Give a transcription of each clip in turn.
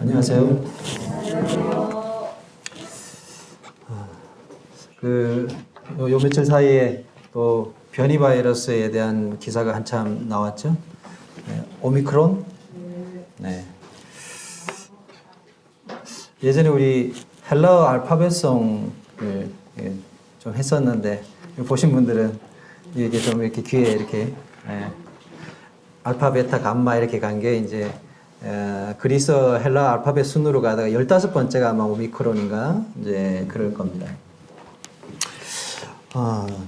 안녕하세요. 요 며칠 사이에 또 변이 바이러스에 대한 기사가 한참 나왔죠. 네, 오미크론. 네. 예전에 우리 헬라어 알파벳송을 좀 했었는데 보신 분들은 이게 좀 이렇게 귀에 이렇게 알파, 베타, 감마 이렇게 간 게 이제 그리스 헬라 알파벳 순으로 가다가 15번째가 아마 오미크론인가 이제 그럴 겁니다.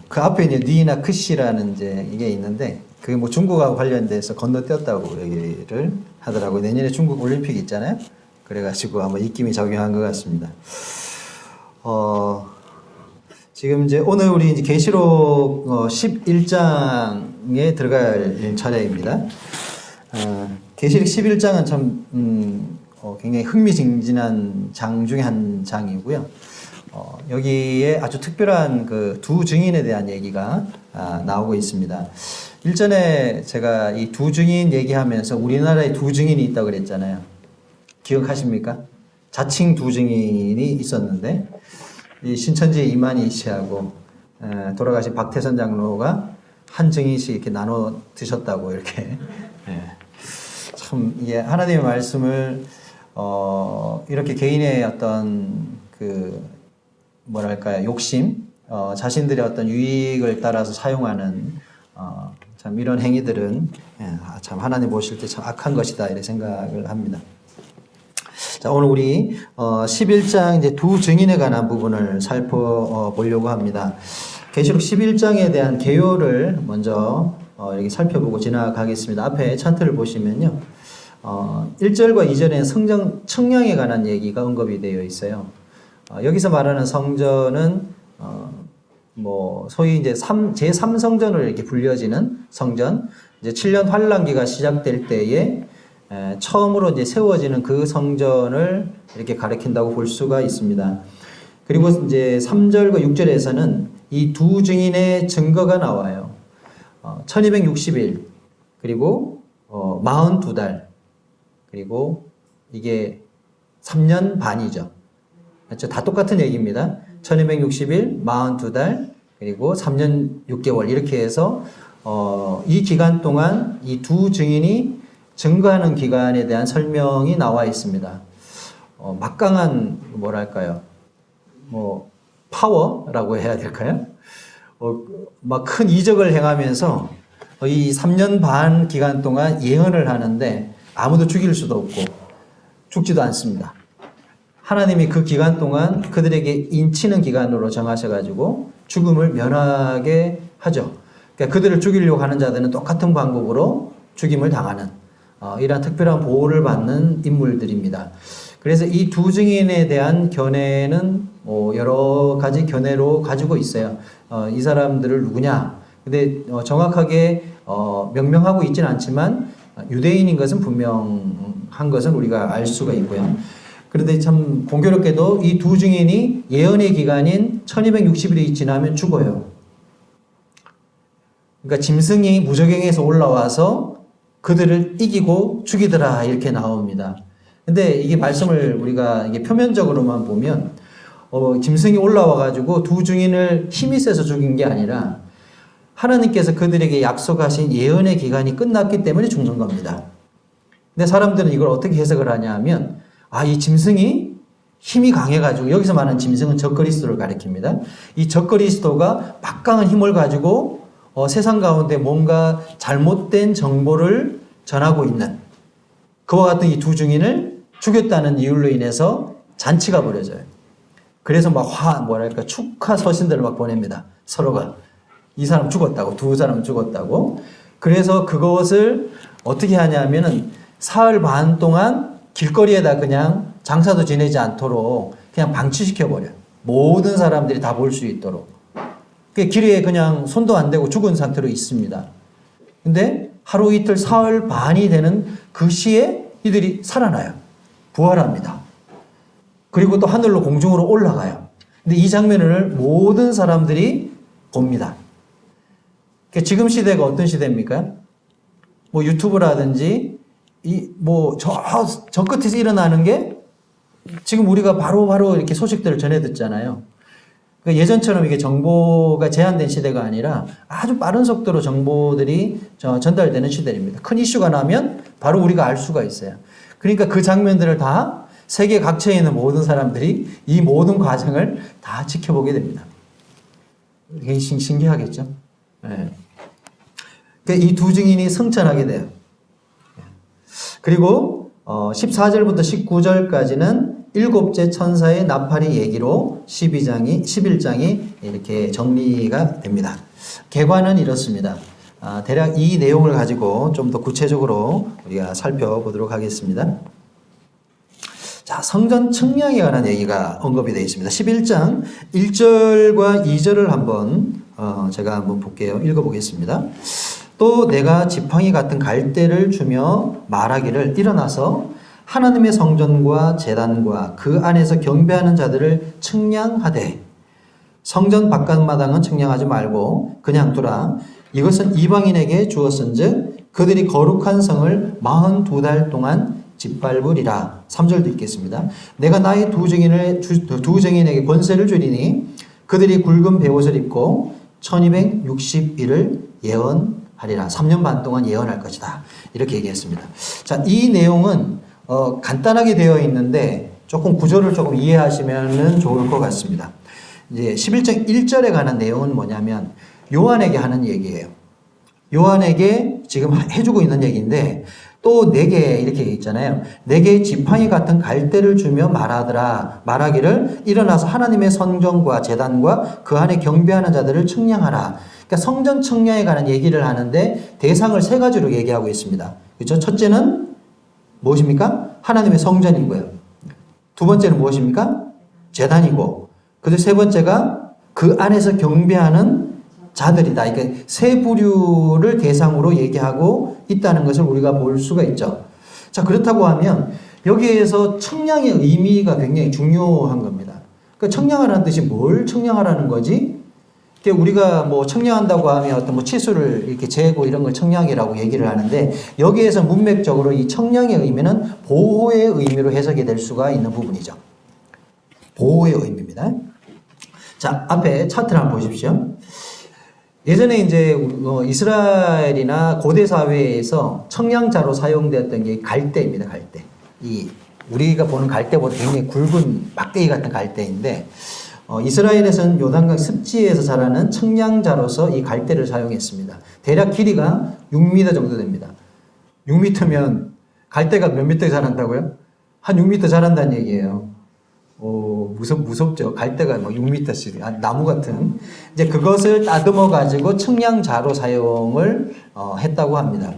그 앞에 이제 니나 크시라는 이제 이게 있는데 그게 뭐 중국하고 관련돼서 건너뛰었다고 얘기를 하더라고요. 내년에 중국 올림픽 있잖아요. 그래가지고 아마 입김이 작용한 것 같습니다. 지금 이제 오늘 우리 이제 계시록 11장에 들어갈 차례입니다. 계시록 11장은 참 굉장히 흥미진진한 장 중에 한 장이고요. 여기에 아주 특별한 그 두 증인에 대한 얘기가 나오고 있습니다. 일전에 제가 이 두 증인 얘기하면서 우리나라에 두 증인이 있다고 그랬잖아요. 기억하십니까? 자칭 두 증인이 있었는데 이 신천지 이만희 씨하고 돌아가신 박태선 장로가 한 증인씩 이렇게 나눠 드셨다고 이렇게 참 이게 하나님의 말씀을 이렇게 개인의 어떤 그 뭐랄까요 욕심 자신들의 어떤 유익을 따라서 사용하는 참 이런 행위들은 참 하나님 보실 때 참 악한 것이다 이렇게 생각을 합니다. 자, 오늘 우리 11장 이제 두 증인에 관한 부분을 살펴보려고 합니다. 계시록 11장에 대한 개요를 먼저 이렇게 살펴보고 지나가겠습니다. 앞에 차트를 보시면요. 1절과 2절에는 성전 청량에 관한 얘기가 언급이 되어 있어요. 여기서 말하는 성전은 뭐 소위 이제 제3성전으로 이렇게 불려지는 성전, 이제 7년 환란기가 시작될 때에 처음으로 이제 세워지는 그 성전을 이렇게 가리킨다고 볼 수가 있습니다. 그리고 이제 3절과 6절에서는 이 두 증인의 증거가 나와요. 1260일, 그리고 42달, 그리고 이게 3년 반이죠. 그렇죠? 다 똑같은 얘기입니다. 1260일, 42달, 그리고 3년 6개월 이렇게 해서 이 기간 동안 이 두 증인이 증거하는 기간에 대한 설명이 나와 있습니다. 막강한 뭐랄까요? 뭐 파워라고 해야 될까요? 막 큰 이적을 행하면서 이 3년 반 기간 동안 예언을 하는데 아무도 죽일 수도 없고 죽지도 않습니다. 하나님이 그 기간 동안 그들에게 인치는 기간으로 정하셔가지고 죽음을 면하게 하죠. 그러니까 그들을 죽이려고 하는 자들은 똑같은 방법으로 죽임을 당하는 이러한 특별한 보호를 받는 인물들입니다. 그래서 이 두 증인에 대한 견해는 뭐 여러 가지 견해로 가지고 있어요. 이 사람들을 누구냐? 근데 정확하게 명명하고 있지는 않지만 유대인인 것은 분명한 것은 우리가 알 수가 있고요. 그런데 참 공교롭게도 이 두 증인이 예언의 기간인 1260일이 지나면 죽어요. 그러니까 짐승이 무저갱에서 올라와서 그들을 이기고 죽이더라 이렇게 나옵니다. 근데 이게 말씀을 우리가 이게 표면적으로만 보면 짐승이 올라와 가지고 두 증인을 힘이 세서 죽인 게 아니라 하나님께서 그들에게 약속하신 예언의 기간이 끝났기 때문에 죽는 겁니다. 근데 사람들은 이걸 어떻게 해석을 하냐 하면 이 짐승이 힘이 강해가지고 여기서 말하는 짐승은 적그리스도를 가리킵니다. 이 적그리스도가 막강한 힘을 가지고 세상 가운데 뭔가 잘못된 정보를 전하고 있는 그와 같은 이 두 증인을 죽였다는 이유로 인해서 잔치가 벌어져요. 그래서 막 뭐랄까 축하 서신들을 막 보냅니다. 서로가 이 사람 죽었다고, 두 사람 죽었다고. 그래서 그것을 어떻게 하냐면은 사흘 반 동안 길거리에다 그냥 장사도 지내지 않도록 그냥 방치시켜 버려요. 모든 사람들이 다 볼 수 있도록. 길에 그냥 손도 안 대고 죽은 상태로 있습니다. 근데 하루 이틀 사흘 반이 되는 그 시에 이들이 살아나요. 부활합니다. 그리고 또 하늘로 공중으로 올라가요. 근데 이 장면을 모든 사람들이 봅니다. 지금 시대가 어떤 시대입니까? 뭐 유튜브라든지 저 끝에서 일어나는 게 지금 우리가 바로바로 이렇게 소식들을 전해 듣잖아요. 그러니까 예전처럼 이게 정보가 제한된 시대가 아니라 아주 빠른 속도로 정보들이 전달되는 시대입니다. 큰 이슈가 나면 바로 우리가 알 수가 있어요. 그러니까 그 장면들을 다 세계 각처에 있는 모든 사람들이 이 모든 과정을 다 지켜보게 됩니다. 굉장히 신기하겠죠? 네. 그러니까 이 두 증인이 승천하게 돼요. 그리고 14절부터 19절까지는 일곱째 천사의 나팔이 얘기로 11장이 이렇게 정리가 됩니다. 개관은 이렇습니다. 대략 이 내용을 가지고 좀 더 구체적으로 우리가 살펴보도록 하겠습니다. 자, 성전 측량에 관한 얘기가 언급이 되어 있습니다. 11장 1절과 2절을 제가 한번 볼게요. 읽어보겠습니다. 또 내가 지팡이 같은 갈대를 주며 말하기를 일어나서 하나님의 성전과 제단과 그 안에서 경배하는 자들을 측량하되 성전 바깥마당은 측량하지 말고 그냥 두라. 이것은 이방인에게 주었은즉 그들이 거룩한 성을 42달 동안 짓밟으리라. 3절도 읽겠습니다. 내가 나의 두 증인에게 권세를 주리니 그들이 굵은 베옷을 입고 1260일을 예언하리라. 3년 반 동안 예언할 것이다. 이렇게 얘기했습니다. 자, 이 내용은 간단하게 되어 있는데 조금 구조를 조금 이해하시면 좋을 것 같습니다. 이제 11장 1절에 관한 내용은 뭐냐면 요한에게 하는 얘기예요. 요한에게 지금 해주고 있는 얘기인데 또 내게 이렇게 있잖아요. 내게 지팡이 같은 갈대를 주며 말하기를 일어나서 하나님의 성전과 제단과 그 안에 경배하는 자들을 측량하라. 그러니까 성전 측량에 관한 얘기를 하는데 대상을 세 가지로 얘기하고 있습니다. 그렇죠? 첫째는 무엇입니까? 하나님의 성전이고요. 두 번째는 무엇입니까? 제단이고. 그리고 세 번째가 그 안에서 경배하는 자들이다. 그러니까 세 부류를 대상으로 얘기하고 있다는 것을 우리가 볼 수가 있죠. 자, 그렇다고 하면 여기에서 측량의 의미가 굉장히 중요한 겁니다. 그러니까 측량하라는 뜻이 뭘 측량하라는 거지? 우리가 뭐 측량한다고 하면 어떤 뭐 치수를 이렇게 재고 이런 걸 측량이라고 얘기를 하는데 여기에서 문맥적으로 이 측량의 의미는 보호의 의미로 해석이 될 수가 있는 부분이죠. 보호의 의미입니다. 자, 앞에 차트를 한번 보십시오. 예전에 이제 이스라엘이나 고대 사회에서 측량자로 사용되었던 게 갈대입니다. 갈대. 우리가 보는 갈대보다 굉장히 굵은 막대기 같은 갈대인데 이스라엘에서는 요단강 습지에서 자라는 측량자로서 이 갈대를 사용했습니다. 대략 길이가 6m 정도 됩니다. 6m면 갈대가 몇 미터 자란다고요? 한 6m 자란다는 얘기예요. 무섭죠. 갈대가 막 6m씩 나무 같은. 이제 그것을 따듬어 가지고 측량자로 사용을 했다고 합니다.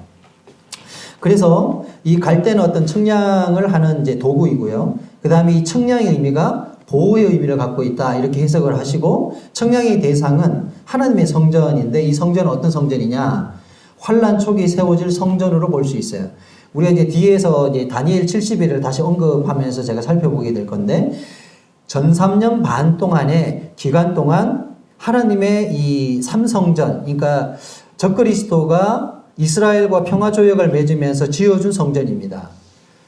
그래서 이 갈대는 어떤 측량을 하는 이제 도구이고요. 그 다음에 이 측량의 의미가 보호의 의미를 갖고 있다. 이렇게 해석을 하시고 측량의 대상은 하나님의 성전인데 이 성전은 어떤 성전이냐? 환란 초기 세워질 성전으로 볼 수 있어요. 우리가 이제 뒤에서 이제 다니엘 70일을 다시 언급하면서 제가 살펴보게 될 건데 전 3년 반 동안의 기간 동안 하나님의 이 삼성전, 그러니까 적그리스도가 이스라엘과 평화조약을 맺으면서 지어준 성전입니다.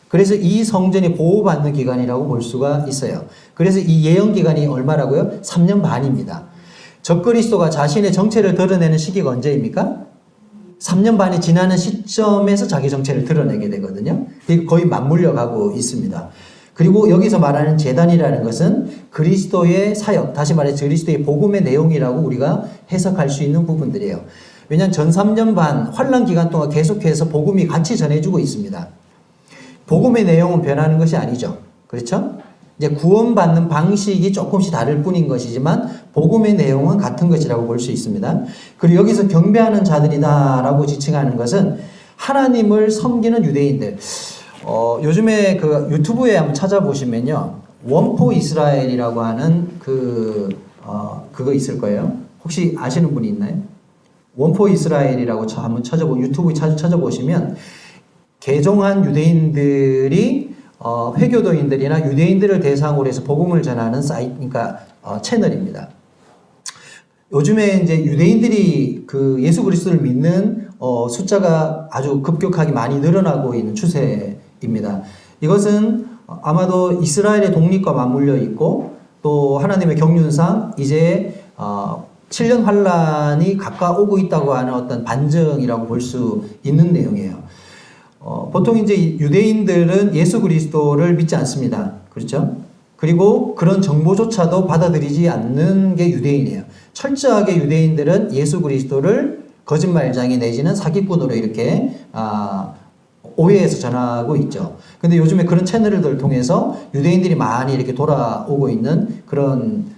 그래서 이 성전이 보호받는 기간이라고 볼 수가 있어요. 그래서 이 예언 기간이 얼마라고요? 3년 반입니다. 적그리스도가 자신의 정체를 드러내는 시기가 언제입니까? 3년 반이 지나는 시점에서 자기 정체를 드러내게 되거든요. 거의 맞물려 가고 있습니다. 그리고 여기서 말하는 제단이라는 것은 그리스도의 사역, 다시 말해 그리스도의 복음의 내용이라고 우리가 해석할 수 있는 부분들이에요. 왜냐하면 전 3년 반 환란 기간 동안 계속해서 복음이 같이 전해주고 있습니다. 복음의 내용은 변하는 것이 아니죠. 그렇죠? 이제 구원받는 방식이 조금씩 다를 뿐인 것이지만 복음의 내용은 같은 것이라고 볼 수 있습니다. 그리고 여기서 경배하는 자들이다라고 지칭하는 것은 하나님을 섬기는 유대인들. 요즘에 그 유튜브에 한번 찾아보시면요. 원포 이스라엘이라고 하는 그거 있을 거예요. 혹시 아시는 분이 있나요? 원포 이스라엘이라고 한번 유튜브에 찾아보시면 개종한 유대인들이 회교도인들이나 유대인들을 대상으로 해서 복음을 전하는 사이트, 그러니까 채널입니다. 요즘에 이제 유대인들이 그 예수 그리스도를 믿는 숫자가 아주 급격하게 많이 늘어나고 있는 추세입니다. 이것은 아마도 이스라엘의 독립과 맞물려 있고 또 하나님의 경륜상 이제 7년 환란이 가까우고 있다고 하는 어떤 반증이라고 볼 수 있는 내용이에요. 보통 이제 유대인들은 예수 그리스도를 믿지 않습니다. 그렇죠? 그리고 그런 정보조차도 받아들이지 않는 게 유대인이에요. 철저하게 유대인들은 예수 그리스도를 거짓말장이 내지는 사기꾼으로 이렇게 오해해서 전하고 있죠. 근데 요즘에 그런 채널을 통해서 유대인들이 많이 이렇게 돌아오고 있는 그런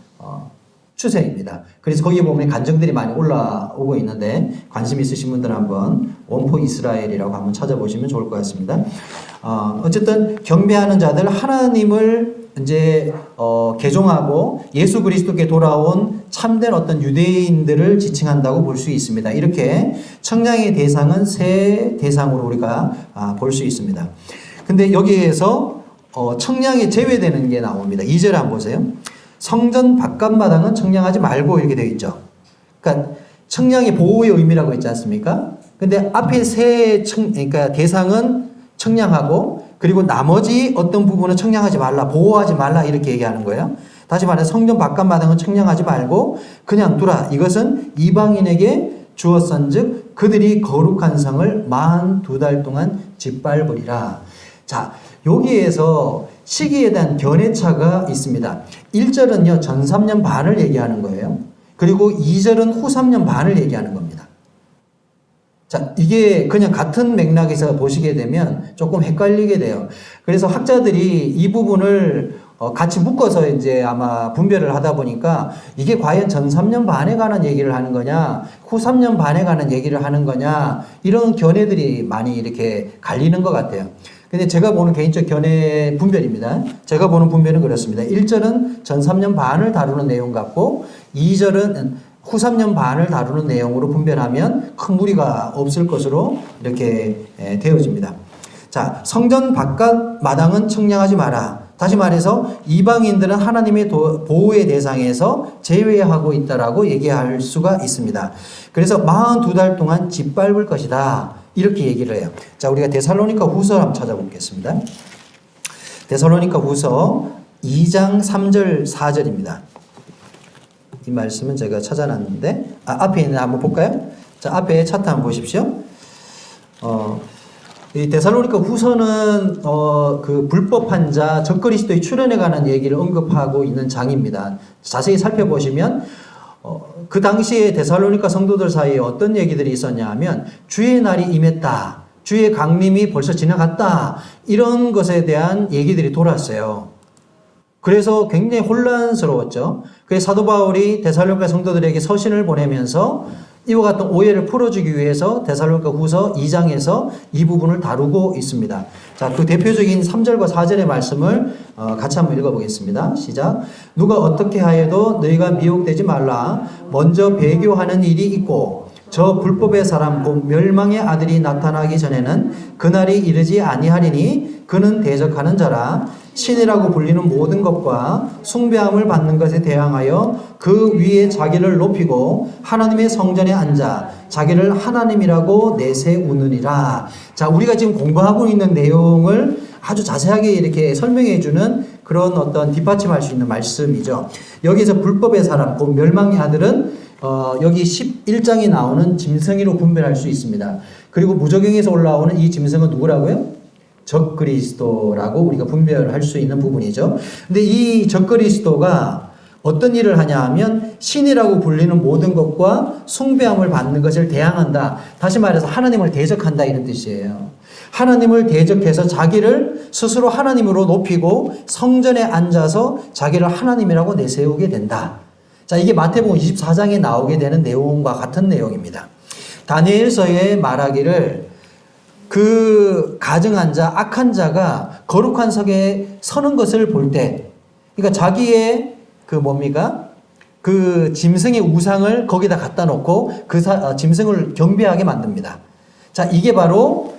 추세입니다. 그래서 거기에 보면 간증들이 많이 올라오고 있는데 관심 있으신 분들은 한번 원포 이스라엘이라고 한번 찾아보시면 좋을 것 같습니다. 어쨌든 경배하는 자들 하나님을 이제 개종하고 예수 그리스도께 돌아온 참된 어떤 유대인들을 지칭한다고 볼 수 있습니다. 이렇게 청량의 대상은 세 대상으로 우리가 볼 수 있습니다. 근데 여기에서 청량이 제외되는 게 나옵니다. 2절 한번 보세요. 성전 바깥마당은 청량하지 말고 이렇게 되어 있죠. 그러니까 청량이 보호의 의미라고 했지 않습니까? 근데 앞에 그러니까 대상은 청량하고 그리고 나머지 어떤 부분은 청량하지 말라, 보호하지 말라 이렇게 얘기하는 거예요. 다시 말해서 성전 바깥마당은 청량하지 말고 그냥 두라. 이것은 이방인에게 주었은즉 그들이 거룩한 성을 42달 동안 짓밟으리라. 자, 여기에서 시기에 대한 견해차가 있습니다. 1절은요, 전 3년 반을 얘기하는 거예요. 그리고 2절은 후 3년 반을 얘기하는 겁니다. 자, 이게 그냥 같은 맥락에서 보시게 되면 조금 헷갈리게 돼요. 그래서 학자들이 이 부분을 같이 묶어서 이제 아마 분별을 하다 보니까 이게 과연 전 3년 반에 관한 얘기를 하는 거냐, 후 3년 반에 관한 얘기를 하는 거냐, 이런 견해들이 많이 이렇게 갈리는 것 같아요. 근데 제가 보는 개인적 견해 분별입니다. 제가 보는 분별은 그렇습니다. 1절은 전 3년 반을 다루는 내용 같고 2절은 후 3년 반을 다루는 내용으로 분별하면 큰 무리가 없을 것으로 이렇게 되어집니다. 자, 성전 바깥 마당은 청량하지 마라. 다시 말해서 이방인들은 하나님의 보호의 대상에서 제외하고 있다라고 얘기할 수가 있습니다. 그래서 42달 동안 짓밟을 것이다. 이렇게 얘기를 해요. 자, 우리가 데살로니가 후서 한번 찾아보겠습니다. 데살로니가 후서 2장 3절 4절입니다. 이 말씀은 제가 찾아놨는데 앞에 있는 한번 볼까요? 자, 앞에 차트 한번 보십시오. 이 데살로니가 후서는 그 불법한 자 적그리스도의 출현에 관한 얘기를 언급하고 있는 장입니다. 자세히 살펴보시면 그 당시에 데살로니가 성도들 사이에 어떤 얘기들이 있었냐 하면 주의 날이 임했다. 주의 강림이 벌써 지나갔다. 이런 것에 대한 얘기들이 돌았어요. 그래서 굉장히 혼란스러웠죠. 그래서 사도 바울이 데살로니가 성도들에게 서신을 보내면서 이와 같은 오해를 풀어주기 위해서 데살로니가 후서 2장에서 이 부분을 다루고 있습니다. 자, 그 대표적인 3절과 4절의 말씀을 같이 한번 읽어보겠습니다. 시작. 누가 어떻게 하여도 너희가 미혹되지 말라. 먼저 배교하는 일이 있고 저 불법의 사람 곧 멸망의 아들이 나타나기 전에는 그날이 이르지 아니하리니 그는 대적하는 자라. 신이라고 불리는 모든 것과 숭배함을 받는 것에 대항하여 그 위에 자기를 높이고 하나님의 성전에 앉아 자기를 하나님이라고 내세우느니라. 자, 우리가 지금 공부하고 있는 내용을 아주 자세하게 이렇게 설명해 주는 그런 어떤 뒷받침할 수 있는 말씀이죠. 여기서 불법의 사람, 곧 멸망의 아들은 여기 11장에 나오는 짐승이로 분별할 수 있습니다. 그리고 무적행에서 올라오는 이 짐승은 누구라고요? 적그리스도라고 우리가 분별할 수 있는 부분이죠. 근데 이 적그리스도가 어떤 일을 하냐 하면 신이라고 불리는 모든 것과 숭배함을 받는 것을 대항한다. 다시 말해서 하나님을 대적한다 이런 뜻이에요. 하나님을 대적해서 자기를 스스로 하나님으로 높이고 성전에 앉아서 자기를 하나님이라고 내세우게 된다. 자, 이게 마태복음 24장에 나오게 되는 내용과 같은 내용입니다. 다니엘서에 말하기를 그 가증한 자, 악한 자가 거룩한 석에 서는 것을 볼 때, 그러니까 자기의 그 짐승의 우상을 거기다 갖다 놓고 그 짐승을 경배하게 만듭니다. 자, 이게 바로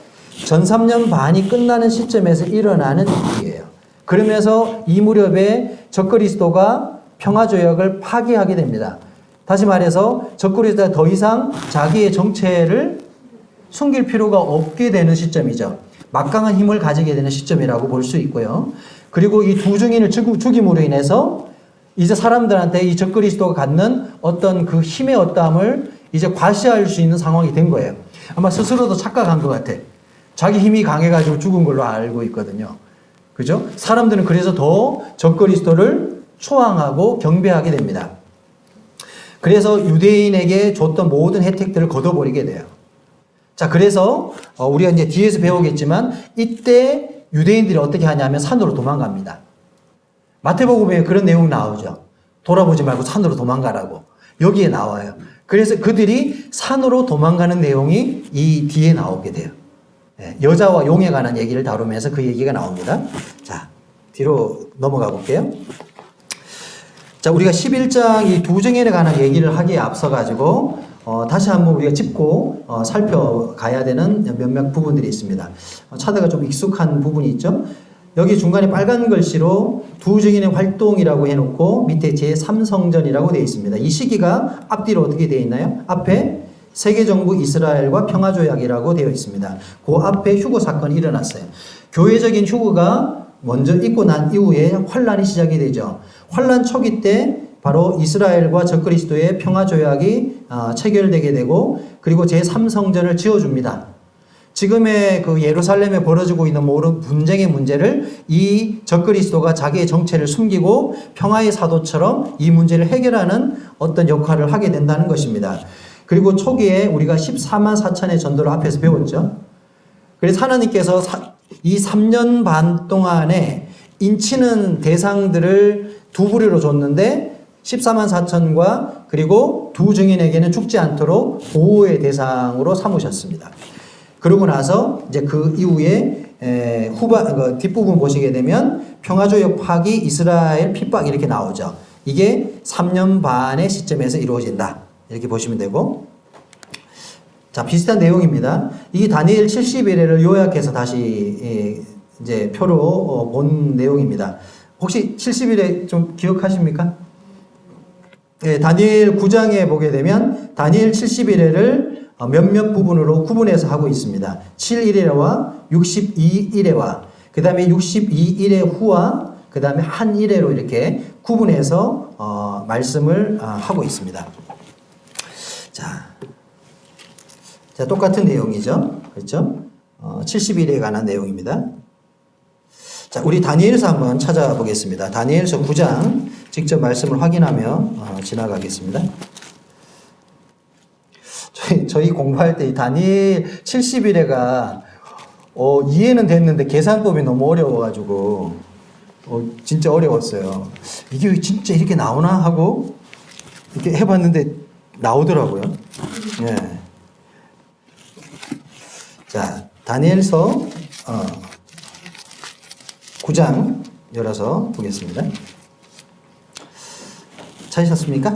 전 3년 반이 끝나는 시점에서 일어나는 일이에요. 그러면서 이 무렵에 적그리스도가 평화조약을 파기하게 됩니다. 다시 말해서 적그리스도가 더 이상 자기의 정체를 숨길 필요가 없게 되는 시점이죠. 막강한 힘을 가지게 되는 시점이라고 볼 수 있고요. 그리고 이 두 증인을 죽임으로 인해서 이제 사람들한테 이 적그리스도가 갖는 어떤 그 힘의 어떠함을 이제 과시할 수 있는 상황이 된 거예요. 아마 스스로도 착각한 것 같아. 자기 힘이 강해가지고 죽은 걸로 알고 있거든요. 그죠? 사람들은 그래서 더 적그리스도를 초항하고 경배하게 됩니다. 그래서 유대인에게 줬던 모든 혜택들을 걷어버리게 돼요. 자, 그래서 우리가 이제 뒤에서 배우겠지만 이때 유대인들이 어떻게 하냐면 산으로 도망갑니다. 마태복음에 그런 내용 나오죠. 돌아보지 말고 산으로 도망가라고. 여기에 나와요. 그래서 그들이 산으로 도망가는 내용이 이 뒤에 나오게 돼요. 여자와 용에 관한 얘기를 다루면서 그 얘기가 나옵니다. 자, 뒤로 넘어가 볼게요. 자, 우리가 11장 이 두 증인에 관한 얘기를 하기에 앞서가지고 다시 한번 우리가 짚고 살펴가야 되는 몇몇 부분들이 있습니다. 차트가 좀 익숙한 부분이 있죠. 여기 중간에 빨간 글씨로 두 증인의 활동이라고 해놓고 밑에 제3성전이라고 되어 있습니다. 이 시기가 앞뒤로 어떻게 되어 있나요? 앞에 세계정부 이스라엘과 평화조약이라고 되어 있습니다. 그 앞에 휴거 사건이 일어났어요. 교회적인 휴거가 먼저 있고 난 이후에 환란이 시작이 되죠. 환란 초기 때 바로 이스라엘과 적그리스도의 평화조약이 체결되게 되고 그리고 제3성전을 지어줍니다. 지금의 그 예루살렘에 벌어지고 있는 모든 분쟁의 문제를 이 적그리스도가 자기의 정체를 숨기고 평화의 사도처럼 이 문제를 해결하는 어떤 역할을 하게 된다는 것입니다. 그리고 초기에 우리가 14만 4천의 전도를 앞에서 배웠죠. 그래서 하나님께서 이 3년 반 동안에 인치는 대상들을 두 부류로 줬는데 14만 4천과 그리고 두 증인에게는 죽지 않도록 보호의 대상으로 삼으셨습니다. 그러고 나서 이제 그 이후에 뒷부분 보시게 되면 평화조약 파기, 이스라엘 핍박 이렇게 나오죠. 이게 3년 반의 시점에서 이루어진다. 이렇게 보시면 되고. 자, 비슷한 내용입니다. 이 다니엘 70일을 요약해서 다시 이제 표로 본 내용입니다. 혹시 70일에 좀 기억하십니까? 네, 다니엘 9장에 보게 되면 다니엘 70일을 몇몇 부분으로 구분해서 하고 있습니다. 7일에와 62일에와 그 다음에 62일의 후와 그 다음에 한 일회로 이렇게 구분해서 말씀을 하고 있습니다. 자, 똑같은 내용이죠. 그렇죠? 70일에 관한 내용입니다. 자, 우리 다니엘서 한번 찾아보겠습니다. 다니엘서 9장 직접 말씀을 확인하며 지나가겠습니다. 저희 공부할 때 이 다니엘 70일에가 이해는 됐는데 계산법이 너무 어려워가지고 진짜 어려웠어요. 이게 진짜 이렇게 나오나 하고 이렇게 해봤는데 나오더라고요. 네. 자, 다니엘서 9장 열어서 보겠습니다. 찾으셨습니까?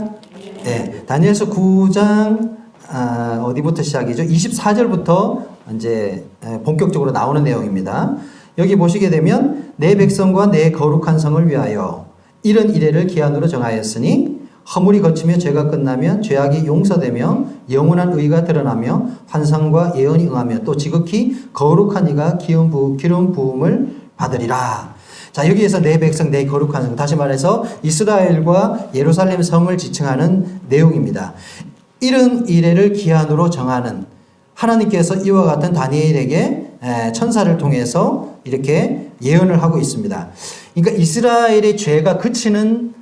네. 다니엘서 9장 어디부터 시작이죠? 24절부터 이제 본격적으로 나오는 내용입니다. 여기 보시게 되면 내 백성과 내 거룩한 성을 위하여 이런 이래를 기한으로 정하였으니 허물이 거치며 죄가 끝나면 죄악이 용서되며 영원한 의가 드러나며 환상과 예언이 응하며 또 지극히 거룩한 이가 기름 부음을 받으리라. 자, 여기에서 내 백성, 내 거룩한 성, 다시 말해서 이스라엘과 예루살렘 성을 지칭하는 내용입니다. 이런 이래를 기한으로 정하는 하나님께서 이와 같은 다니엘에게 천사를 통해서 이렇게 예언을 하고 있습니다. 그러니까 이스라엘의 죄가 그치는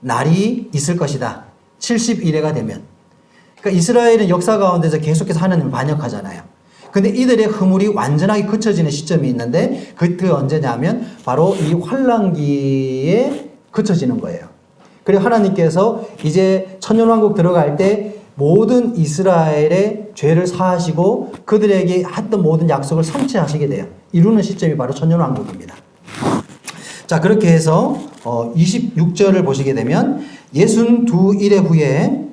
날이 있을 것이다. 70일회가 되면. 그러니까 이스라엘은 역사 가운데서 계속해서 하나님을 반역하잖아요. 근데 이들의 허물이 완전하게 그쳐지는 시점이 있는데 그때 언제냐면 바로 이 환란기에 그쳐지는 거예요. 그리고 하나님께서 이제 천년왕국 들어갈 때 모든 이스라엘의 죄를 사하시고 그들에게 했던 모든 약속을 성취하시게 돼요. 이루는 시점이 바로 천년왕국입니다. 자, 그렇게 해서 26절을 보시게 되면 62일의 후에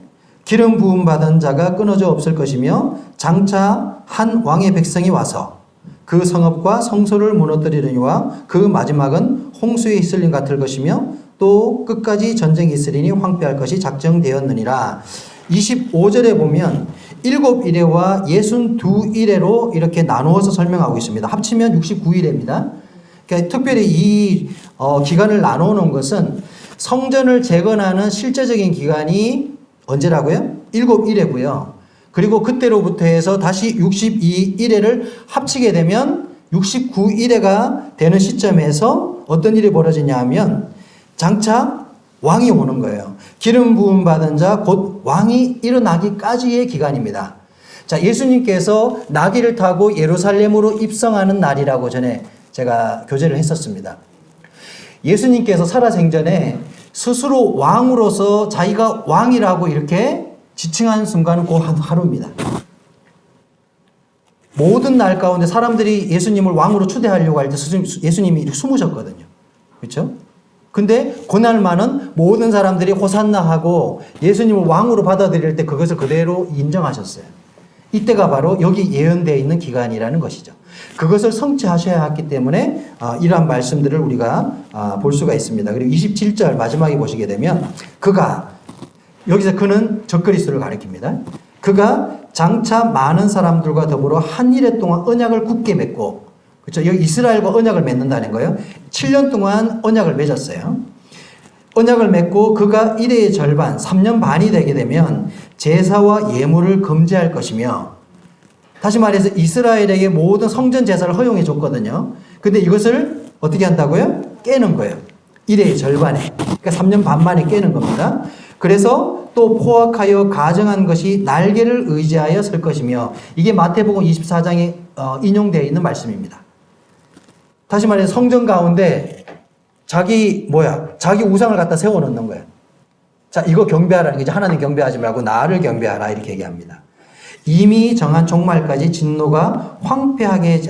기름 부음 받은 자가 끊어져 없을 것이며 장차 한 왕의 백성이 와서 그 성읍과 성소를 무너뜨리려니와 그 마지막은 홍수에 휩쓸림 같을 것이며 또 끝까지 전쟁이 있으리니 황폐할 것이 작정되었느니라. 25절에 보면 7일에와 62일에로 이렇게 나누어서 설명하고 있습니다. 합치면 69일입니다. 그러니까 특별히 이 기간을 나누는 것은 성전을 재건하는 실제적인 기간이 언제라고요? 7일에고요. 그리고 그때로부터 해서 다시 62일에를 합치게 되면 69일에가 되는 시점에서 어떤 일이 벌어지냐 하면 장차 왕이 오는 거예요. 기름 부음 받은 자 곧 왕이 일어나기까지의 기간입니다. 자, 예수님께서 나귀를 타고 예루살렘으로 입성하는 날이라고 전에 제가 교제를 했었습니다. 예수님께서 살아생전에 스스로 왕으로서 자기가 왕이라고 이렇게 지칭하는 순간은 그 하루입니다. 모든 날 가운데 사람들이 예수님을 왕으로 추대하려고 할 때 예수님이 이렇게 숨으셨거든요. 그렇죠? 근데 그날만은 모든 사람들이 호산나 하고 예수님을 왕으로 받아들일 때 그것을 그대로 인정하셨어요. 이때가 바로 여기 예언되어 있는 기간이라는 것이죠. 그것을 성취하셔야 했기 때문에 이러한 말씀들을 우리가 볼 수가 있습니다. 그리고 27절 마지막에 보시게 되면 여기서 그는 적그리스도를 가리킵니다. 그가 장차 많은 사람들과 더불어 한 일해 동안 언약을 굳게 맺고, 그렇죠? 여기 이스라엘과 언약을 맺는다는 거예요. 7년 동안 언약을 맺었어요. 언약을 맺고 그가 일해의 절반, 3년 반이 되게 되면 제사와 예물을 금지할 것이며, 다시 말해서 이스라엘에게 모든 성전 제사를 허용해 줬거든요. 근데 이것을 어떻게 한다고요? 깨는 거예요. 일해의 절반에. 그러니까 3년 반 만에 깨는 겁니다. 그래서 또 포악하여 가정한 것이 날개를 의지하여 설 것이며, 이게 마태복음 24장에 인용되어 있는 말씀입니다. 다시 말해서 성전 가운데 자기 우상을 갖다 세워놓는 거예요. 자, 이거 경배하라는 게 하나님 경배하지 말고 나를 경배하라 이렇게 얘기합니다. 이미 정한 종말까지 진노가 황폐하게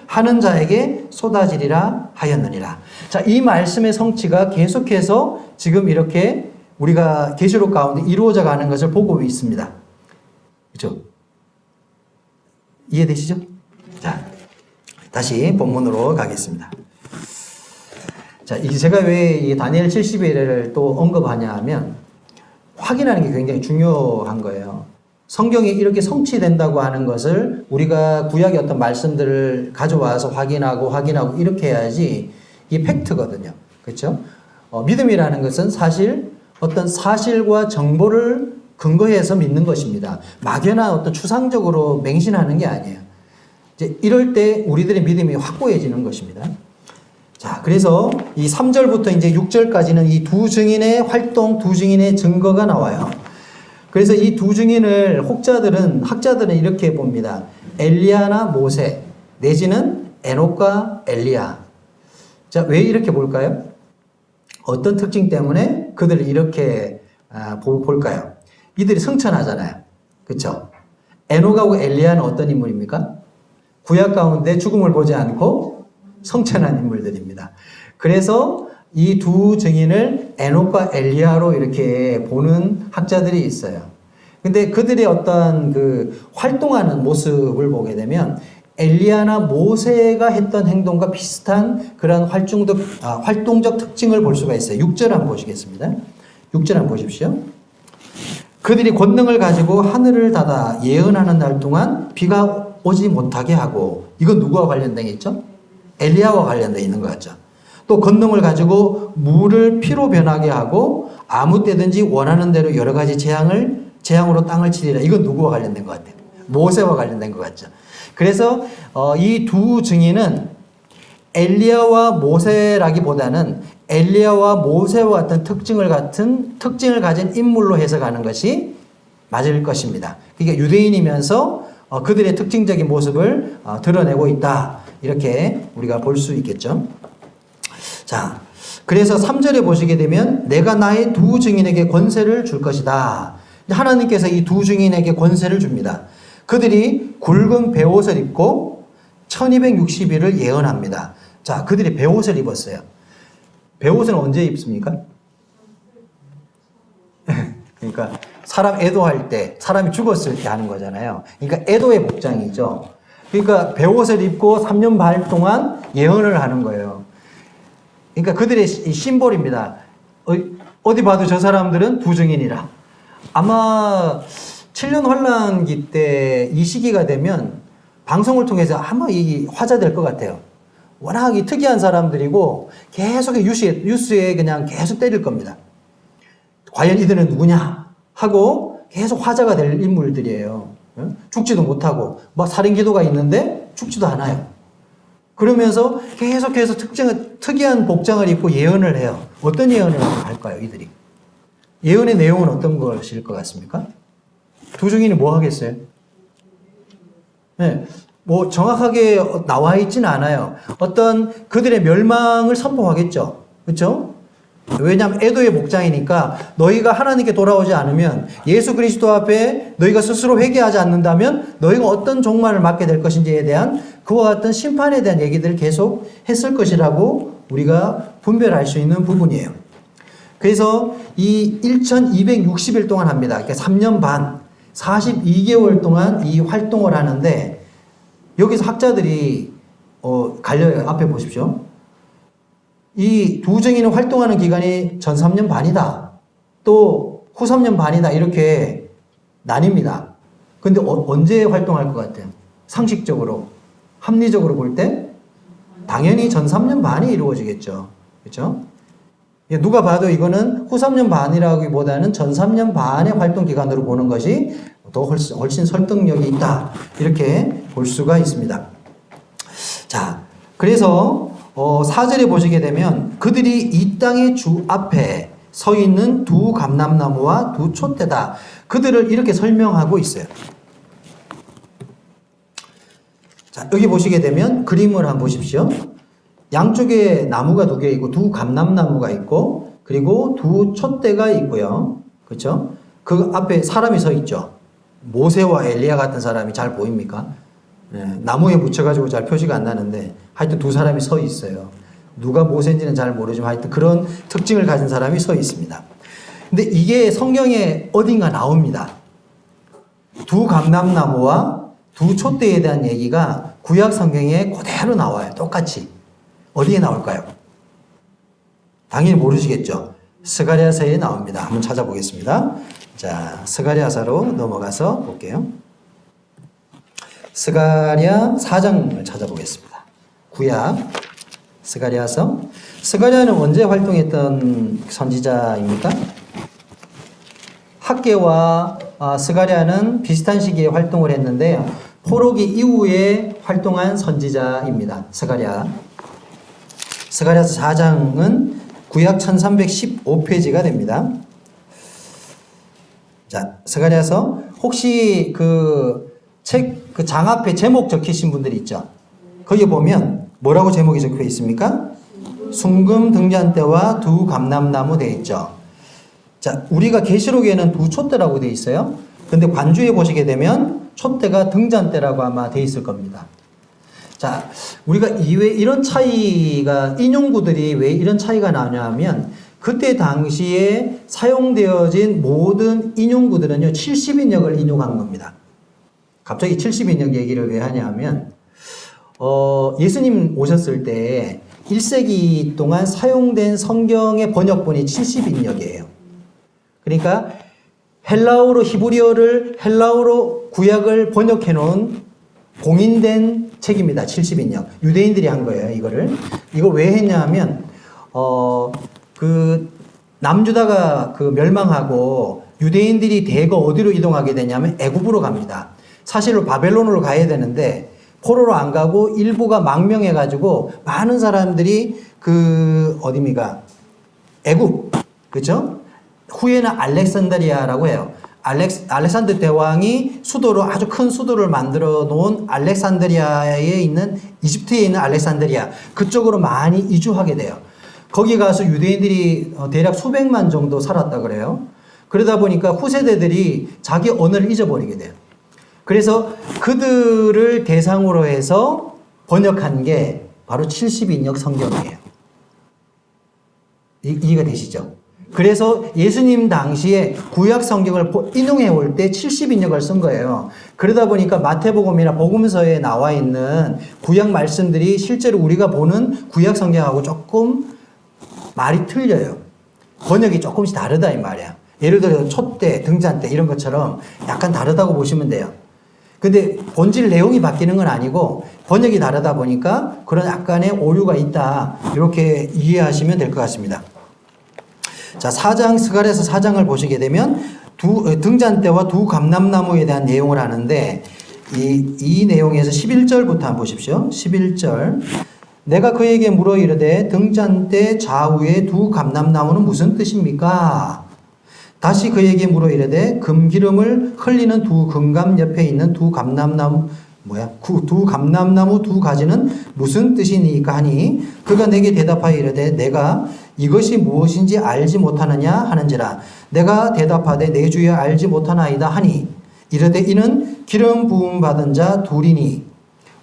하는 자에게 쏟아지리라 하였느니라. 자, 이 말씀의 성취가 계속해서 지금 이렇게 우리가 계시록 가운데 이루어져 가는 것을 보고 있습니다. 그렇죠? 이해되시죠? 자, 다시 본문으로 가겠습니다. 자, 제가 왜 이 다니엘 70일을 또 언급하냐 하면 확인하는 게 굉장히 중요한 거예요. 성경이 이렇게 성취된다고 하는 것을 우리가 구약의 어떤 말씀들을 가져와서 확인하고 이렇게 해야지 이게 팩트거든요. 그렇죠? 믿음이라는 것은 사실 어떤 사실과 정보를 근거해서 믿는 것입니다. 막연한 어떤 추상적으로 맹신하는 게 아니에요. 이제 이럴 때 우리들의 믿음이 확고해지는 것입니다. 자, 그래서 이 3절부터 이제 6절까지는 이 두 증인의 활동, 두 증인의 증거가 나와요. 그래서 이 두 증인을 학자들은 이렇게 봅니다. 엘리야나 모세, 내지는 에녹과 엘리야. 자, 왜 이렇게 볼까요? 어떤 특징 때문에 그들을 이렇게 볼까요? 이들이 성천하잖아요. 그렇죠? 에녹하고 엘리야는 어떤 인물입니까? 구약 가운데 죽음을 보지 않고 성천한 인물들입니다. 그래서 이 두 증인을 에녹과 엘리야로 이렇게 보는 학자들이 있어요. 근데 그들의 어떤 그 활동하는 모습을 보게 되면 엘리야나 모세가 했던 행동과 비슷한 그런 활동적 특징을 볼 수가 있어요. 6절 한번 보시겠습니다. 6절 한번 보십시오. 그들이 권능을 가지고 하늘을 닫아 예언하는 날 동안 비가 오지 못하게 하고, 이건 누구와 관련된 게 있죠? 엘리야와 관련되어 있는 것 같죠. 또 권능을 가지고 물을 피로 변하게 하고 아무 때든지 원하는 대로 여러 가지 재앙으로 땅을 치리라. 이건 누구와 관련된 것 같아요? 모세와 관련된 것 같죠. 그래서 이 두 증인은 엘리야와 모세라기보다는 엘리야와 모세와 같은 특징을 가진 인물로 해석하는 것이 맞을 것입니다. 그러니까 유대인이면서 그들의 특징적인 모습을 드러내고 있다. 이렇게 우리가 볼 수 있겠죠. 자, 그래서 3절에 보시게 되면 내가 나의 두 증인에게 권세를 줄 것이다. 하나님께서 이 두 증인에게 권세를 줍니다. 그들이 굵은 베옷을 입고 1260일을 예언합니다. 자, 그들이 베옷을 입었어요. 베옷은 언제 입습니까? 그러니까 사람 애도할 때, 사람이 죽었을 때 하는 거잖아요. 그러니까 애도의 복장이죠. 그러니까 베옷을 입고 3년 반 동안 예언을 하는 거예요. 그러니까 그들의 심볼입니다. 어디 봐도 저 사람들은 부증인이라. 아마 7년 환란기 때 이 시기가 되면 방송을 통해서 아마 이 화제될 것 같아요. 워낙 이 특이한 사람들이고 계속 뉴스에 그냥 계속 때릴 겁니다. 과연 이들은 누구냐 하고 계속 화제가 될 인물들이에요. 죽지도 못하고 막 살인 기도가 있는데 죽지도 않아요. 그러면서 계속해서 특이한 복장을 입고 예언을 해요. 어떤 예언을 할까요, 이들이? 예언의 내용은 어떤 것일 것 같습니까? 두 증인이 뭐 하겠어요? 네, 뭐 정확하게 나와 있지는 않아요. 어떤 그들의 멸망을 선포하겠죠. 그렇죠? 왜냐하면 애도의 목장이니까 너희가 하나님께 돌아오지 않으면 예수 그리스도 앞에 너희가 스스로 회개하지 않는다면 너희가 어떤 종말을 맞게 될 것인지에 대한 그와 같은 심판에 대한 얘기들을 계속 했을 것이라고 우리가 분별할 수 있는 부분이에요. 그래서 이 1260일 동안 합니다. 그러니까 3년 반, 42개월 동안 이 활동을 하는데 여기서 학자들이 갈려요. 앞에 보십시오. 이 두 증인은 활동하는 기간이 전 3년 반이다. 또 후 3년 반이다. 이렇게 나뉩니다. 근데 언제 활동할 것 같아요? 상식적으로, 합리적으로 볼 때 당연히 전 3년 반이 이루어지겠죠. 그렇죠? 누가 봐도 이거는 후 3년 반이라기보다는 전 3년 반의 활동 기간으로 보는 것이 더 훨씬 설득력이 있다. 이렇게 볼 수가 있습니다. 자, 그래서 4절에 보시게 되면 그들이 이 땅의 주 앞에 서 있는 두 감람나무와 두 촛대다. 그들을 이렇게 설명하고 있어요. 자, 여기 보시게 되면 그림을 한번 보십시오. 양쪽에 나무가 두 개 있고 두 감람나무가 있고 그리고 두 촛대가 있고요. 그렇죠? 그 앞에 사람이 서 있죠. 모세와 엘리야 같은 사람이 잘 보입니까? 네, 나무에 묻혀가지고 잘 표시가 안 나는데 하여튼 두 사람이 서 있어요. 누가 모세인지는 잘 모르지만 하여튼 그런 특징을 가진 사람이 서 있습니다. 근데 이게 성경에 어딘가 나옵니다. 두 감람나무와 두 촛대에 대한 얘기가 구약 성경에 그대로 나와요. 똑같이. 어디에 나올까요? 당연히 모르시겠죠. 스가랴서에 나옵니다. 한번 찾아보겠습니다. 자, 스가랴서로 넘어가서 볼게요. 스가랴 4장을 찾아보겠습니다. 구약 스가랴서. 스가랴는 언제 활동했던 선지자입니까? 학개와 스가랴는 비슷한 시기에 활동을 했는데요. 포로기 이후에 활동한 선지자입니다. 스가랴서 4장은 구약 1315페이지가 됩니다. 자, 스가랴서 혹시 그 장 앞에 제목 적히신 분들이 있죠? 거기 보면 뭐라고 제목이 적혀 있습니까? 순금 등잔대와 두 감람나무 되어 있죠. 자, 우리가 계시록에는 두 촛대라고 되어 있어요. 근데 관주에 보시게 되면 촛대가 등잔대라고 아마 되어 있을 겁니다. 자, 우리가 왜 이런 차이가, 인용구들이 왜 이런 차이가 나냐 하면, 그때 당시에 사용되어진 모든 인용구들은요, 70인역을 인용한 겁니다. 갑자기 70인역 얘기를 왜 하냐 하면, 예수님 오셨을 때 1세기 동안 사용된 성경의 번역본이 70인역이에요. 그러니까 헬라어로 히브리어를 헬라어로 구약을 번역해 놓은 공인된 책입니다. 70인역. 유대인들이 한 거예요, 이거를. 이걸 왜 했냐 하면, 남유다가 멸망하고 유대인들이 대거 어디로 이동하게 되냐면 애굽으로 갑니다. 사실은 바벨론으로 가야 되는데 포로로 안 가고 일부가 망명해가지고 많은 사람들이 어디입니까? 애굽. 그죠? 후에는 알렉산드리아라고 해요. 알렉산더 대왕이 아주 큰 수도를 만들어 놓은 알렉산드리아에 있는, 이집트에 있는 알렉산드리아, 그쪽으로 많이 이주하게 돼요. 거기 가서 유대인들이 대략 수백만 정도 살았다 그래요. 그러다 보니까 후세대들이 자기 언어를 잊어버리게 돼요. 그래서 그들을 대상으로 해서 번역한 게 바로 70인역 성경이에요. 이해가 되시죠? 그래서 예수님 당시에 구약 성경을 인용해 올 때 70인역을 쓴 거예요. 그러다 보니까 마태복음이나 복음서에 나와 있는 구약 말씀들이 실제로 우리가 보는 구약 성경하고 조금 말이 틀려요. 번역이 조금씩 다르다 이 말이야. 예를 들어 촛대, 등잔대 이런 것처럼 약간 다르다고 보시면 돼요. 근데 본질 내용이 바뀌는 건 아니고 번역이 다르다 보니까 그런 약간의 오류가 있다. 이렇게 이해하시면 될 것 같습니다. 자, 4장, 스가랴서 4장을 보시게 되면 등잔대와 두 감람나무에 대한 내용을 하는데 이 내용에서 11절부터 한번 보십시오. 11절. 내가 그에게 물어 이르되 등잔대 좌우에 두 감람나무는 무슨 뜻입니까? 다시 그에게 물어 이르되 금기름을 흘리는 두 금감 옆에 있는 두 감람나무 두 감람나무 두 가지는 무슨 뜻이니까 하니 그가 내게 대답하여 이르되 내가 이것이 무엇인지 알지 못하느냐 하는지라 내가 대답하되 내 주여 알지 못하나이다 하니 이르되 이는 기름 부음 받은 자 둘이니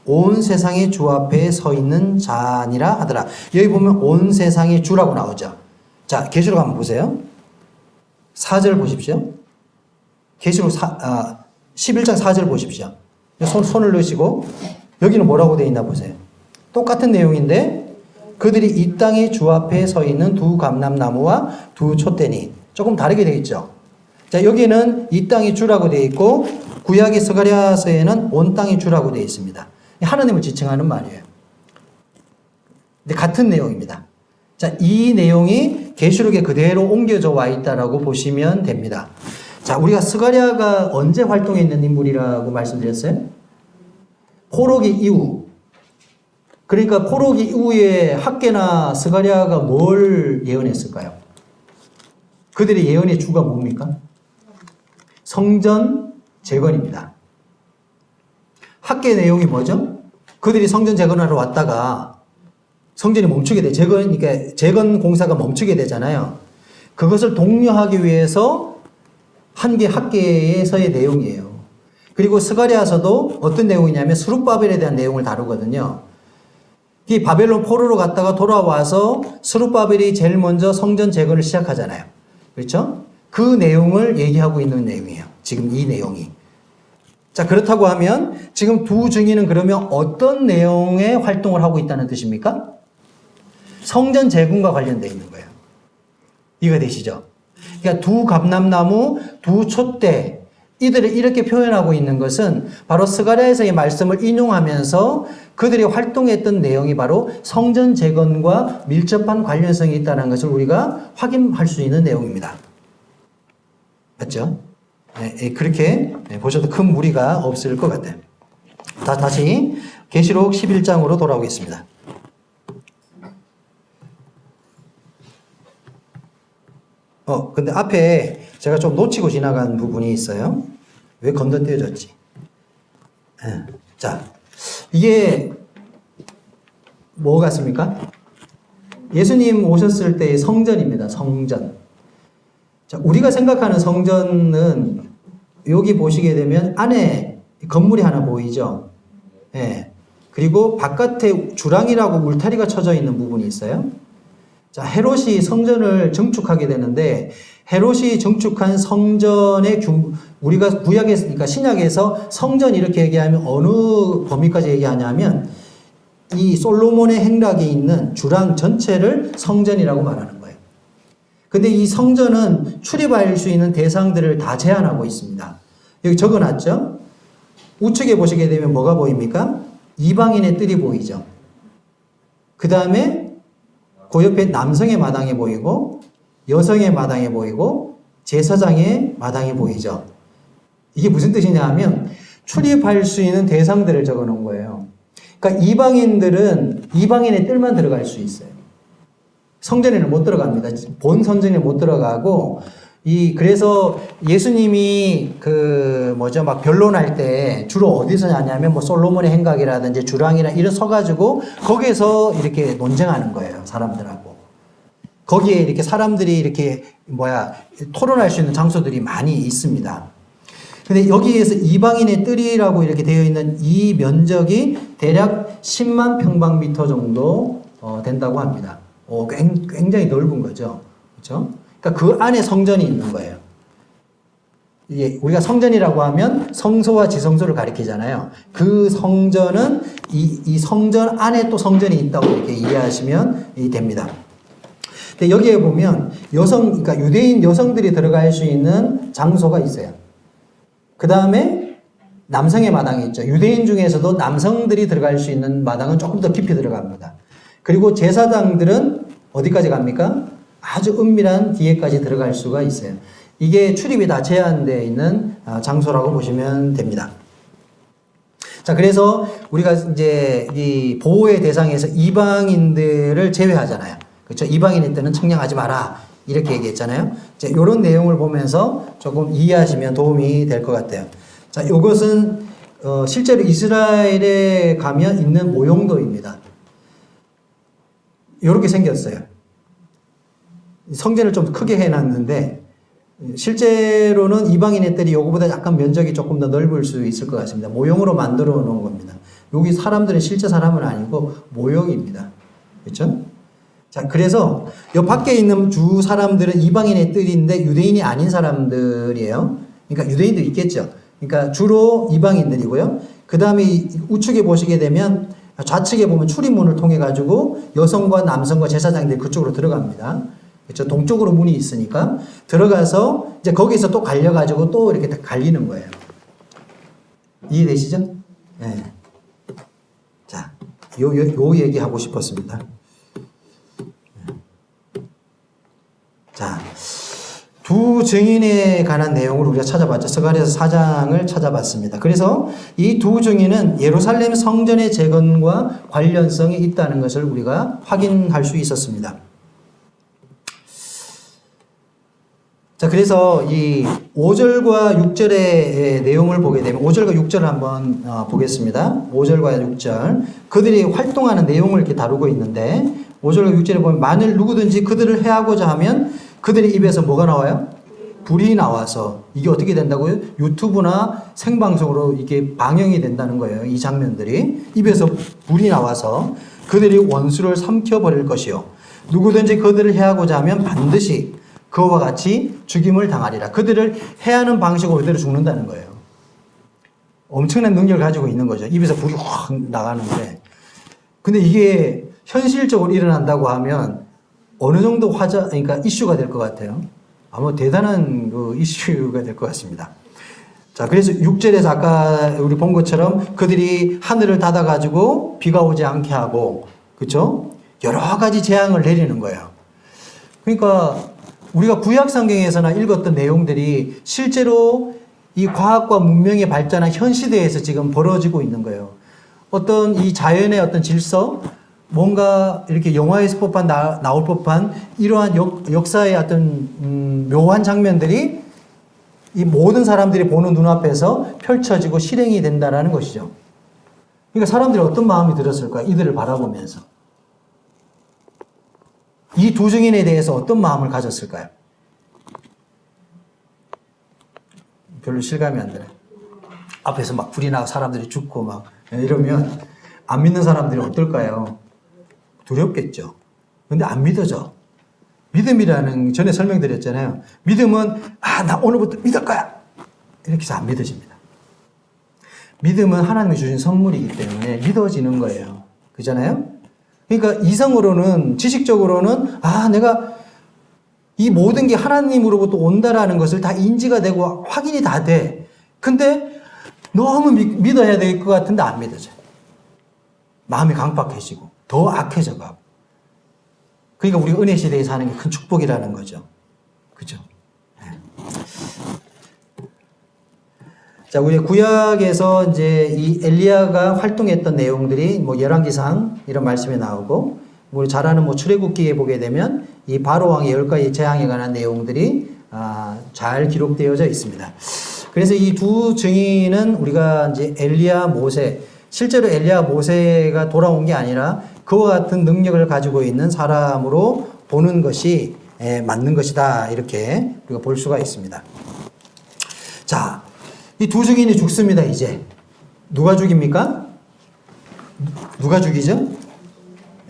온 세상의 주 앞에 서 있는 자니라 하더라. 여기 보면 온 세상의 주라고 나오죠. 자, 계시록 한번 보세요. 4절 보십시오. 계시록 11장 4절 보십시오. 손을 넣으시고 여기는 뭐라고 되어 있나 보세요. 똑같은 내용인데 그들이 이 땅의 주 앞에 서 있는 두 감람나무와 두 촛대니 조금 다르게 되어 있죠. 자, 여기는 이 땅의 주라고 되어 있고 구약의 스가랴서에는 온 땅의 주라고 되어 있습니다. 하나님을 지칭하는 말이에요. 근데 같은 내용입니다. 자, 이 내용이 계시록에 그대로 옮겨져 와 있다라고 보시면 됩니다. 자, 우리가 스가랴가 언제 활동했는 인물이라고 말씀드렸어요? 포로기 이후. 그러니까 포로기 이후에 학개나 스가랴가 뭘 예언했을까요? 그들의 예언의 주가 뭡니까? 성전 재건입니다. 학개 내용이 뭐죠? 그들이 성전 재건하러 왔다가 성전이 멈추게 돼. 그러니까 재건 공사가 멈추게 되잖아요. 그것을 독려하기 위해서 한 개 학개에서의 내용이에요. 그리고 스가랴서도 어떤 내용이냐면 스룹바벨에 대한 내용을 다루거든요. 이 바벨론 포로로 갔다가 돌아와서 스룹바벨이 제일 먼저 성전 재건을 시작하잖아요. 그렇죠? 그 내용을 얘기하고 있는 내용이에요. 지금 이 내용이. 자, 그렇다고 하면 지금 두 증인은 그러면 어떤 내용의 활동을 하고 있다는 뜻입니까? 성전 재건과 관련되어 있는 거예요. 이해가 되시죠? 그러니까 두 감람나무, 두 촛대 이들을 이렇게 표현하고 있는 것은 바로 스가랴에서의 말씀을 인용하면서 그들이 활동했던 내용이 바로 성전 재건과 밀접한 관련성이 있다는 것을 우리가 확인할 수 있는 내용입니다. 맞죠? 네, 그렇게 보셔도 큰 무리가 없을 것 같아요. 다시 계시록 11장으로 돌아오겠습니다. 근데 앞에 제가 좀 놓치고 지나간 부분이 있어요. 왜 건너뛰어졌지? 자, 이게 뭐 같습니까? 예수님 오셨을 때의 성전입니다. 성전. 자, 우리가 생각하는 성전은 여기 보시게 되면 안에 건물이 하나 보이죠? 예. 그리고 바깥에 주랑이라고 울타리가 쳐져 있는 부분이 있어요. 자, 헤롯이 성전을 증축하게 되는데 헤롯이 증축한 성전의 우리가 구약에서, 그러니까 신약에서 성전 이렇게 얘기하면 어느 범위까지 얘기하냐면 이 솔로몬의 행락에 있는 주랑 전체를 성전이라고 말하는 거예요. 근데 이 성전은 출입할 수 있는 대상들을 다 제한하고 있습니다. 여기 적어놨죠? 우측에 보시게 되면 뭐가 보입니까? 이방인의 뜰이 보이죠. 그 다음에 그 옆에 남성의 마당이 보이고 여성의 마당이 보이고 제사장의 마당이 보이죠. 이게 무슨 뜻이냐 하면 출입할 수 있는 대상들을 적어 놓은 거예요. 그러니까 이방인들은 이방인의 뜰만 들어갈 수 있어요. 성전에는 못 들어갑니다. 본 성전에 못 들어가고 그래서 예수님이 막 변론할 때 주로 어디서 하냐면 뭐 솔로몬의 행각이라든지 주랑이나 이런 서가지고 거기에서 이렇게 논쟁하는 거예요. 사람들하고. 거기에 이렇게 사람들이 이렇게 토론할 수 있는 장소들이 많이 있습니다. 근데 여기에서 이방인의 뜰이라고 이렇게 되어 있는 이 면적이 대략 10만 평방미터 정도 된다고 합니다. 굉장히 넓은 거죠. 그렇죠? 그러니까 그 안에 성전이 있는 거예요. 이게 우리가 성전이라고 하면 성소와 지성소를 가리키잖아요. 그 성전은 이 성전 안에 또 성전이 있다고 이렇게 이해하시면 됩니다. 근데 여기에 보면 그러니까 유대인 여성들이 들어갈 수 있는 장소가 있어요. 그 다음에 남성의 마당이 있죠. 유대인 중에서도 남성들이 들어갈 수 있는 마당은 조금 더 깊이 들어갑니다. 그리고 제사장들은 어디까지 갑니까? 아주 은밀한 뒤에까지 들어갈 수가 있어요. 이게 출입이 다 제한되어 있는 장소라고 보시면 됩니다. 자, 그래서 우리가 이제 이 보호의 대상에서 이방인들을 제외하잖아요. 그렇죠? 이방인일 때는 청량하지 마라. 이렇게 얘기했잖아요. 이제 이런 내용을 보면서 조금 이해하시면 도움이 될 것 같아요. 자, 이것은 실제로 이스라엘에 가면 있는 모형도입니다. 이렇게 생겼어요. 성전을 좀 크게 해놨는데 실제로는 이방인의 뜰이 요거보다 약간 면적이 조금 더 넓을 수 있을 것 같습니다. 모형으로 만들어 놓은 겁니다. 여기 사람들은 실제 사람은 아니고 모형입니다. 그렇죠? 자, 그래서 요 밖에 있는 주 사람들은 이방인의 뜰인데 유대인이 아닌 사람들이에요. 그러니까 유대인도 있겠죠. 그러니까 주로 이방인들이고요. 그 다음에 우측에 보시게 되면 좌측에 보면 출입문을 통해 가지고 여성과 남성과 제사장들이 그쪽으로 들어갑니다. 그렇죠? 동쪽으로 문이 있으니까 들어가서 이제 거기서 또 갈려가지고 또 이렇게 갈리는 거예요. 이해되시죠? 네. 자, 요 얘기하고 싶었습니다. 자, 두 증인에 관한 내용을 우리가 찾아봤죠. 스가랴서 4장을 찾아봤습니다. 그래서 이 두 증인은 예루살렘 성전의 재건과 관련성이 있다는 것을 우리가 확인할 수 있었습니다. 자, 그래서 이 5절과 6절의 내용을 보게 되면 5절과 6절을 한번 보겠습니다. 5절과 6절. 그들이 활동하는 내용을 이렇게 다루고 있는데 5절과 6절에 보면 만일 누구든지 그들을 해하고자 하면 그들의 입에서 뭐가 나와요? 불이 나와서 이게 어떻게 된다고요? 유튜브나 생방송으로 이게 방영이 된다는 거예요. 이 장면들이. 입에서 불이 나와서 그들이 원수를 삼켜버릴 것이요. 누구든지 그들을 해하고자 하면 반드시 그와 같이 죽임을 당하리라. 그들을 해하는 방식으로 그대로 죽는다는 거예요. 엄청난 능력을 가지고 있는 거죠. 입에서 불이 확 나가는데. 근데 이게 현실적으로 일어난다고 하면 어느 정도 그러니까 이슈가 될 것 같아요. 아마 대단한 그 이슈가 될 것 같습니다. 자, 그래서 6절에서 아까 우리 본 것처럼 그들이 하늘을 닫아가지고 비가 오지 않게 하고, 그쵸? 여러 가지 재앙을 내리는 거예요. 그러니까 우리가 구약 성경에서나 읽었던 내용들이 실제로 이 과학과 문명의 발전한 현 시대에서 지금 벌어지고 있는 거예요. 어떤 이 자연의 어떤 질서, 뭔가 이렇게 영화에서 나올 법한 이러한 역사의 어떤 묘한 장면들이 이 모든 사람들이 보는 눈앞에서 펼쳐지고 실행이 된다는 것이죠. 그러니까 사람들이 어떤 마음이 들었을까? 이들을 바라보면서. 이 두 증인에 대해서 어떤 마음을 가졌을까요? 별로 실감이 안 되네. 앞에서 막 불이 나고 사람들이 죽고 막 이러면 안 믿는 사람들이 어떨까요? 두렵겠죠. 근데 안 믿어져. 믿음이라는 전에 설명드렸잖아요. 믿음은 나 오늘부터 믿을 거야. 이렇게 해서 안 믿어집니다. 믿음은 하나님이 주신 선물이기 때문에 믿어지는 거예요. 그잖아요? 그러니까 이성으로는 지식적으로는 내가 이 모든 게 하나님으로부터 온다라는 것을 다 인지가 되고 확인이 다 돼. 근데 너무 믿어야 될 것 같은데 안 믿어져요. 마음이 강박해지고 더 악해져 가고. 그러니까 우리가 은혜 시대에 사는 게 큰 축복이라는 거죠. 그죠? 네. 자, 우리 구약에서 이제 이 엘리야가 활동했던 내용들이 열왕기상 이런 말씀이 나오고, 우리 잘 아는 출애굽기에 보게 되면 이 바로 왕의 10가지 재앙에 관한 내용들이 잘 기록되어져 있습니다. 그래서 이 두 증인은 우리가 이제 엘리야, 모세, 실제로 엘리야, 모세가 돌아온 게 아니라 그와 같은 능력을 가지고 있는 사람으로 보는 것이 맞는 것이다. 이렇게 우리가 볼 수가 있습니다. 자, 이 두 증인이 죽습니다. 이제 누가 죽입니까? 누가 죽이죠?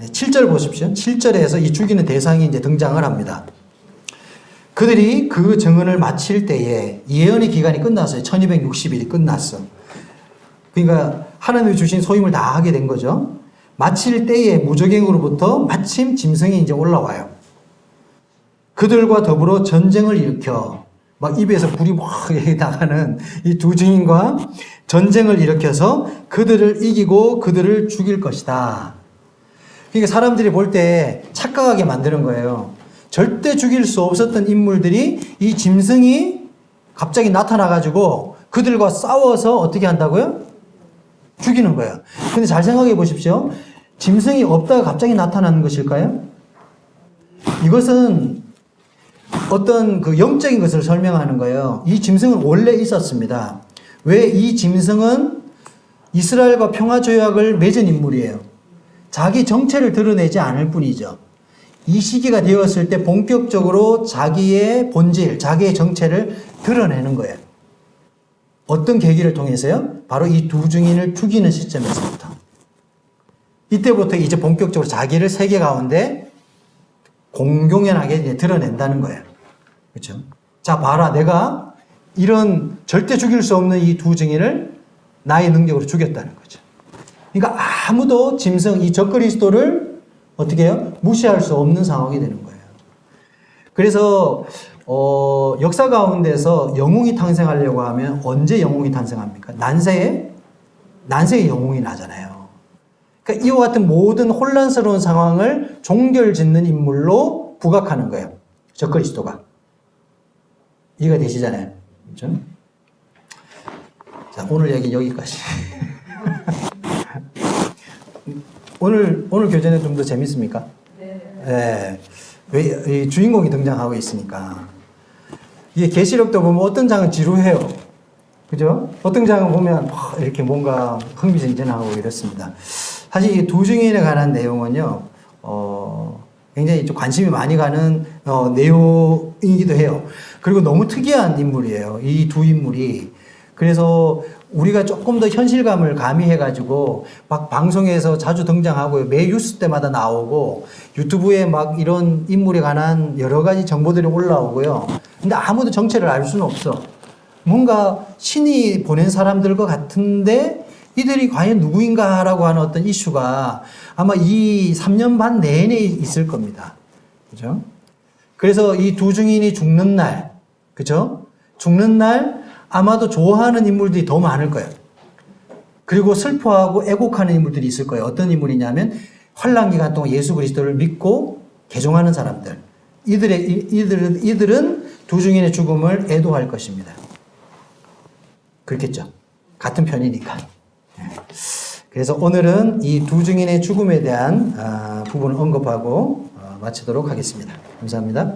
7절 보십시오. 7절에서 이 죽이는 대상이 이제 등장을 합니다. 그들이 그 증언을 마칠 때에 예언의 기간이 끝났어요. 1260일이 끝났어. 그러니까 하나님이 주신 소임을 다 하게 된 거죠. 마칠 때에 무저갱으로부터 마침 짐승이 이제 올라와요. 그들과 더불어 전쟁을 일으켜 막 입에서 불이 막 나가는 이 두 증인과 전쟁을 일으켜서 그들을 이기고 그들을 죽일 것이다. 그러니까 사람들이 볼 때 착각하게 만드는 거예요. 절대 죽일 수 없었던 인물들이 이 짐승이 갑자기 나타나가지고 그들과 싸워서 어떻게 한다고요? 죽이는 거예요. 근데 잘 생각해 보십시오. 짐승이 없다가 갑자기 나타나는 것일까요? 이것은 어떤 그 영적인 것을 설명하는 거예요. 이 짐승은 원래 있었습니다. 왜 이 짐승은 이스라엘과 평화조약을 맺은 인물이에요. 자기 정체를 드러내지 않을 뿐이죠. 이 시기가 되었을 때 본격적으로 자기의 본질, 자기의 정체를 드러내는 거예요. 어떤 계기를 통해서요? 바로 이 두 증인을 죽이는 시점에서부터. 이때부터 이제 본격적으로 자기를 세계 가운데 공공연하게 이제 드러낸다는 거예요. 그렇죠? 자, 봐라. 내가 이런 절대 죽일 수 없는 이 두 증인을 나의 능력으로 죽였다는 거죠. 그러니까 아무도 짐승, 이 적그리스도를 어떻게 해요? 무시할 수 없는 상황이 되는 거예요. 그래서 역사 가운데서 영웅이 탄생하려고 하면 언제 영웅이 탄생합니까? 난세에 영웅이 나잖아요. 그러니까 이와 같은 모든 혼란스러운 상황을 종결짓는 인물로 부각하는 거예요. 적그리스도가. 이해가 되시잖아요. 그렇죠? 자, 오늘 얘기 여기까지. 오늘 교재는 좀 더 재밌습니까? 네. 왜, 이 주인공이 등장하고 있으니까. 이게 계시록도 보면 어떤 장은 지루해요. 그죠? 어떤 장은 보면 이렇게 뭔가 흥미진진하고 이렇습니다. 사실 이 두 증인에 관한 내용은요, 굉장히 좀 관심이 많이 가는 내용이기도 해요. 그리고 너무 특이한 인물이에요. 이 두 인물이. 그래서 우리가 조금 더 현실감을 가미해가지고 막 방송에서 자주 등장하고 매 뉴스 때마다 나오고 유튜브에 막 이런 인물에 관한 여러 가지 정보들이 올라오고요. 근데 아무도 정체를 알 수는 없어. 뭔가 신이 보낸 사람들 것 같은데 이들이 과연 누구인가라고 하는 어떤 이슈가 아마 이 3년 반 내내 있을 겁니다. 그죠? 그래서 이 두 증인이 죽는 날, 그죠? 죽는 날 아마도 좋아하는 인물들이 더 많을 거예요. 그리고 슬퍼하고 애곡하는 인물들이 있을 거예요. 어떤 인물이냐면 환란 기간 동안 예수 그리스도를 믿고 개종하는 사람들. 이들은 두 증인의 죽음을 애도할 것입니다. 그렇겠죠? 같은 편이니까. 그래서 오늘은 이 두 증인의 죽음에 대한 부분을 언급하고 마치도록 하겠습니다. 감사합니다.